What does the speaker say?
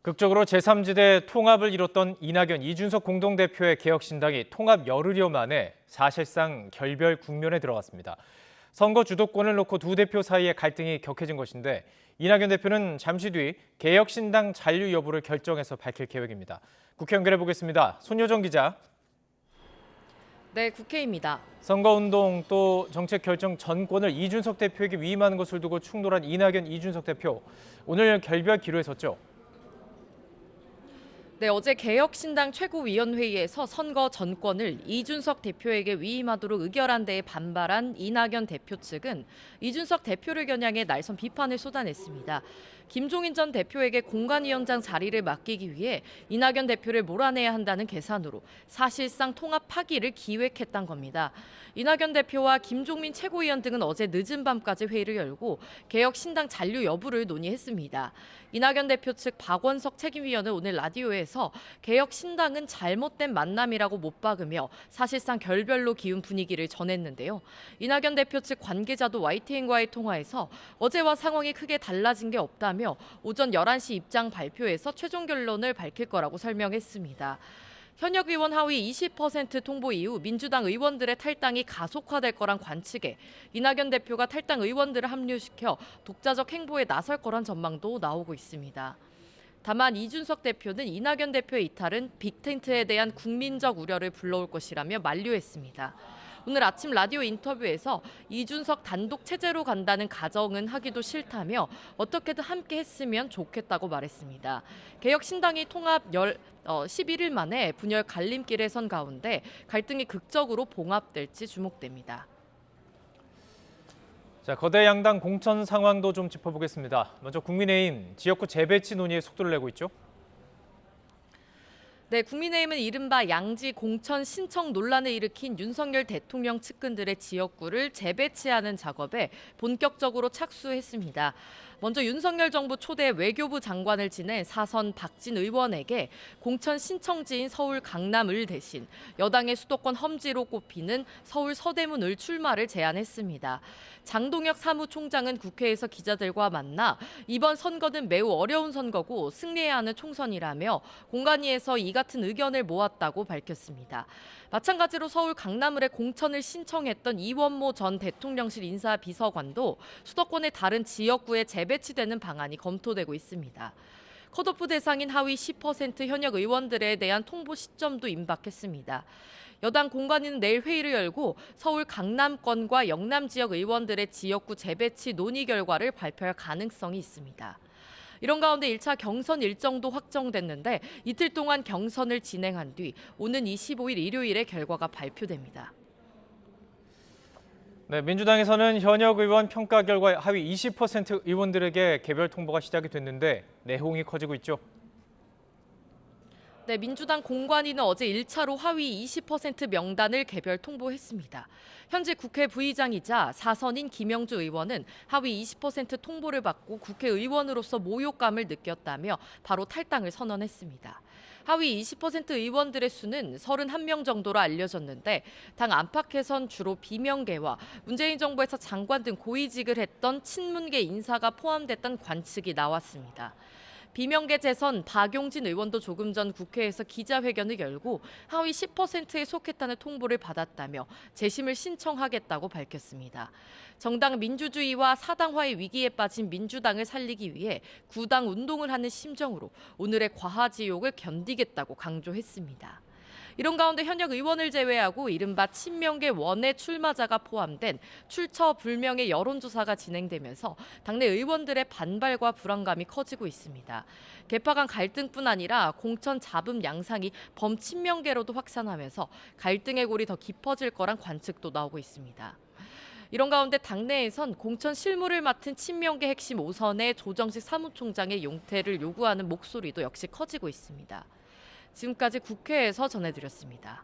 극적으로 제3지대 통합을 이뤘던 이낙연, 이준석 공동대표의 개혁신당이 통합 열흘여 만에 사실상 결별 국면에 들어갔습니다. 선거 주도권을 놓고 두 대표 사이의 갈등이 격해진 것인데 이낙연 대표는 잠시 뒤 개혁신당 잔류 여부를 결정해서 밝힐 계획입니다. 국회 연결해 보겠습니다. 손효정 기자. 네, 국회입니다. 선거운동 또 정책 결정 전권을 이준석 대표에게 위임하는 것을 두고 충돌한 이낙연, 이준석 대표. 오늘 결별 기로에 섰죠. 네, 어제 개혁신당 최고위원회의에서 선거 전권을 이준석 대표에게 위임하도록 의결한 데에 반발한 이낙연 대표 측은 이준석 대표를 겨냥해 날선 비판을 쏟아냈습니다. 김종인 전 대표에게 공관위원장 자리를 맡기기 위해 이낙연 대표를 몰아내야 한다는 계산으로 사실상 통합 파기를 기획했던 겁니다. 이낙연 대표와 김종민 최고위원 등은 어제 늦은 밤까지 회의를 열고 개혁신당 잔류 여부를 논의했습니다. 이낙연 대표 측 박원석 책임위원은 오늘 라디오에서 개혁신당은 잘못된 만남이라고 못 박으며 사실상 결별로 기운 분위기를 전했는데요. 이낙연 대표 측 관계자도 YTN과의 통화에서 어제와 상황이 크게 달라진 게 없다며 오전 11시 입장 발표에서 최종 결론을 밝힐 거라고 설명했습니다. 현역 의원 하위 20% 통보 이후 민주당 의원들의 탈당이 가속화될 거란 관측에 이낙연 대표가 탈당 의원들을 합류시켜 독자적 행보에 나설 거란 전망도 나오고 있습니다. 다만 이준석 대표는 이낙연 대표의 이탈은 빅텐트에 대한 국민적 우려를 불러올 것이라며 만류했습니다. 오늘 아침 라디오 인터뷰에서 이준석 단독 체제로 간다는 가정은 하기도 싫다며 어떻게든 함께 했으면 좋겠다고 말했습니다. 개혁신당이 통합 11일 만에 분열 갈림길에 선 가운데 갈등이 극적으로 봉합될지 주목됩니다. 자, 거대 양당 공천 상황도 좀 짚어보겠습니다. 먼저 국민의힘 지역구 재배치 논의에 속도를 내고 있죠. 네, 국민의힘은 이른바 양지 공천 신청 논란을 일으킨 윤석열 대통령 측근들의 지역구를 재배치하는 작업에 본격적으로 착수했습니다. 먼저 윤석열 정부 초대 외교부 장관을 지낸 사선 박진 의원에게 공천 신청지인 서울 강남을 대신 여당의 수도권 험지로 꼽히는 서울 서대문을 출마를 제안했습니다. 장동혁 사무총장은 국회에서 기자들과 만나 이번 선거는 매우 어려운 선거고 승리해야 하는 총선이라며 공관위에서 이 같은 의견을 모았다고 밝혔습니다. 마찬가지로 서울 강남을에 공천을 신청했던 이원모 전 대통령실 인사비서관도 수도권의 다른 지역구에 재배치되는 방안이 검토되고 있습니다. 컷오프 대상인 하위 10% 현역 의원들에 대한 통보 시점도 임박했습니다. 여당 공관위는 내일 회의를 열고 서울 강남권과 영남 지역 의원들의 지역구 재배치 논의 결과를 발표할 가능성이 있습니다. 이런 가운데 1차 경선 일정도 확정됐는데 이틀 동안 경선을 진행한 뒤 오는 25일 일요일에 결과가 발표됩니다. 네, 민주당에서는 현역 의원 평가 결과 하위 20% 의원들에게 개별 통보가 시작이 됐는데 내홍이 커지고 있죠. 네, 민주당 공관위는 어제 1차로 하위 20% 명단을 개별 통보했습니다. 현재 국회 부의장이자 사선인 김영주 의원은 하위 20% 통보를 받고 국회의원으로서 모욕감을 느꼈다며 바로 탈당을 선언했습니다. 하위 20% 의원들의 수는 31명 정도로 알려졌는데 당 안팎에선 주로 비명계와 문재인 정부에서 장관 등 고위직을 했던 친문계 인사가 포함됐던 관측이 나왔습니다. 비명계 재선 박용진 의원도 조금 전 국회에서 기자회견을 열고 하위 10%에 속했다는 통보를 받았다며 재심을 신청하겠다고 밝혔습니다. 정당 민주주의와 사당화의 위기에 빠진 민주당을 살리기 위해 구당 운동을 하는 심정으로 오늘의 과하지욕을 견디겠다고 강조했습니다. 이런 가운데 현역 의원을 제외하고 이른바 친명계 원외 출마자가 포함된 출처 불명의 여론조사가 진행되면서 당내 의원들의 반발과 불안감이 커지고 있습니다. 계파 간 갈등뿐 아니라 공천 잡음 양상이 범친명계로도 확산하면서 갈등의 골이 더 깊어질 거란 관측도 나오고 있습니다. 이런 가운데 당내에선 공천 실무를 맡은 친명계 핵심 5선의 조정식 사무총장의 용퇴를 요구하는 목소리도 역시 커지고 있습니다. 지금까지 국회에서 전해드렸습니다.